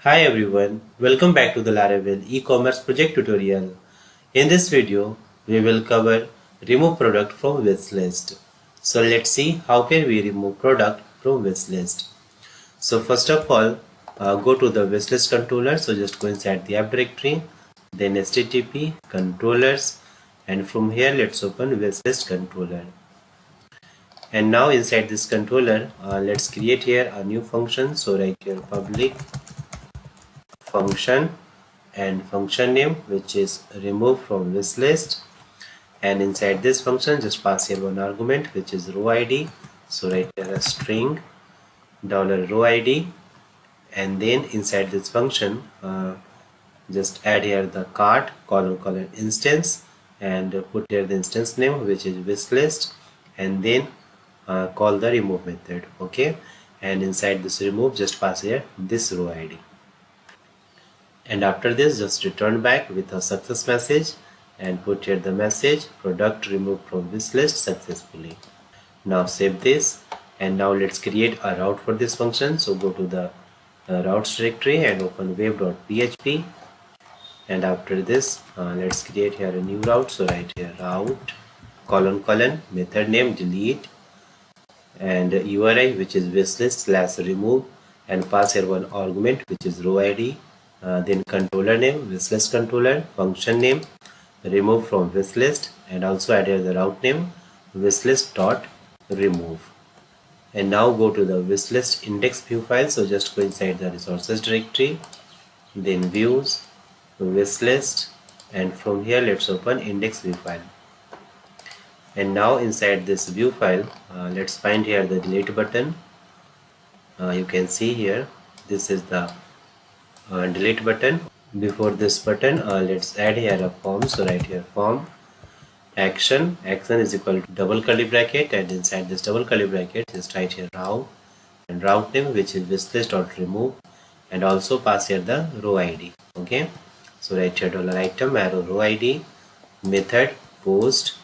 Hi everyone, welcome back to the Laravel E-Commerce project tutorial. In this video, we will cover remove product from wishlist. So let's see how can we remove product from wishlist. So first of all, go to the wishlist controller. So just go inside the app directory, then http controllers, and from here let's open wishlist controller. And now inside this controller, let's create here a new function. So write here public function and function name, which is remove from wishlist, and inside this function just pass here one argument, which is rowId. So write here a string $rowId, and then inside this function just add here the cart colon instance, and put here the instance name, which is wishlist, and then call the remove method. Okay, and inside this remove just pass here this rowId. And after this just return back with a success message and put here the message product removed from wishlist successfully. Now save this, and now let's create a route for this function. So go to the routes directory and open web.php, and after this let's create here a new route. So write here route colon method name delete, and URI, which is wishlist /remove, and pass here one argument, which is rowId. Then controller name WishlistController, function name remove from wishlist, and also add here the route name wishlist.remove. And now go to the wishlist index view file. So just go inside the resources directory, then views, wishlist, and from here let's open index view file. And now inside this view file let's find here the delete button. You can see here this is the delete button. Before this button let's add here a form. So write here form action is equal to double curly bracket, and inside this double curly bracket just write here route and route name, which is wishlist.remove, and also pass here the rowId. Okay, so write here $item arrow rowId method post,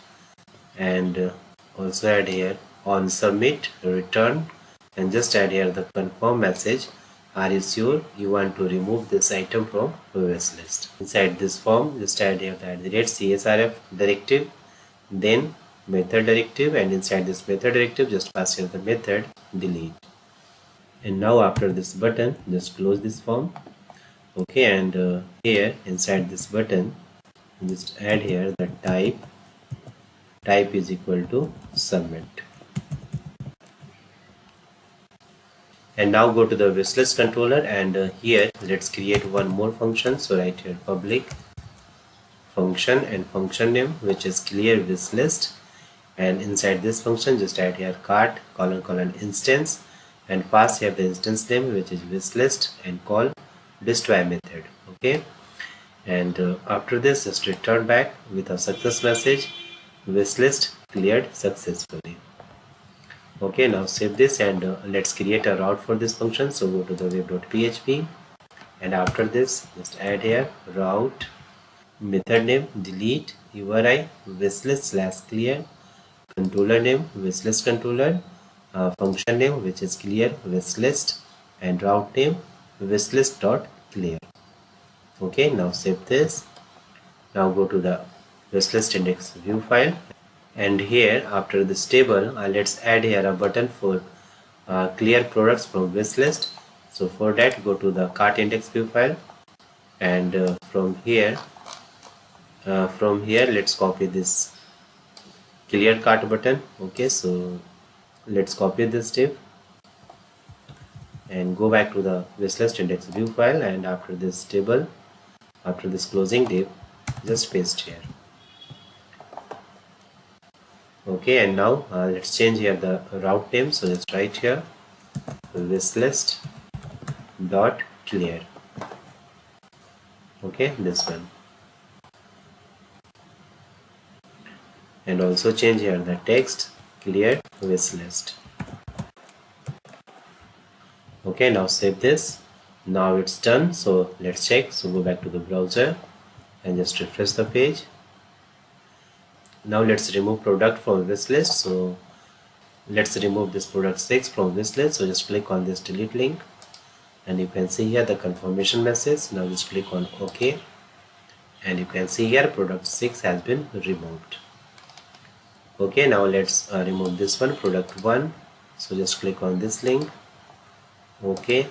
and also add here on submit return, and just add here the confirm message. Are you sure you want to remove this item from wishlist? Inside this form just add here the @csrf directive, then method directive, and inside this method directive just pass here the method delete. And now after this button just close this form. Okay, and here inside this button just add here the type is equal to submit. And now go to the wishlist controller, and here let's create one more function. So write here public function and function name, which is clear wishlist, and inside this function just add here cart colon instance, and pass here the instance name, which is wishlist, and call destroy method. Okay, and after this just return back with a success message wishlist cleared successfully. Okay, now save this, and let's create a route for this function. So go to the web.php, and after this just add here route method name delete URI wishlist /clear, controller name WishlistController, function name which is clear wishlist, and route name wishlist.clear. Okay, now save this. Now go to the wishlist index view file, and here after this table let's add here a button for clear products from wishlist. So for that go to the cart index view file, and from here let's copy this clear cart button. Okay, so let's copy this div and go back to the wishlist index view file, and after this table, after this closing div, just paste here. Okay, and now let's change here the route name. So just write here wishlist dot clear. Okay, this one, and also change here the text clear wishlist. Okay, now save this. Now it's done. So let's check. So go back to the browser and just refresh the page. Now let's remove product from wishlist. So let's remove this product 6 from wishlist. So just click on this delete link, and you can see here the confirmation message. Now just click on OK, and you can see here product 6 has been removed. Okay, now let's remove this one, product 1. So just click on this link. Okay,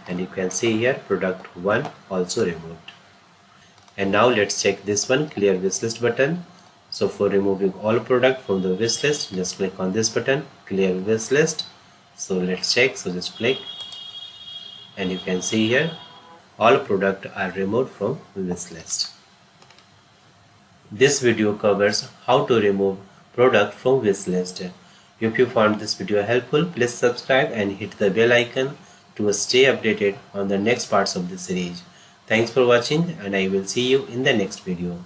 and you can see here product 1 also removed. And now let's check this one, clear wishlist button. So for removing all product from the wishlist, just click on this button, clear wishlist. So let's check. So just click, and you can see here all product are removed from wishlist. This video covers how to remove product from wishlist. If you found this video helpful, please subscribe and hit the bell icon to stay updated on the next parts of the series. Thanks for watching, and I will see you in the next video.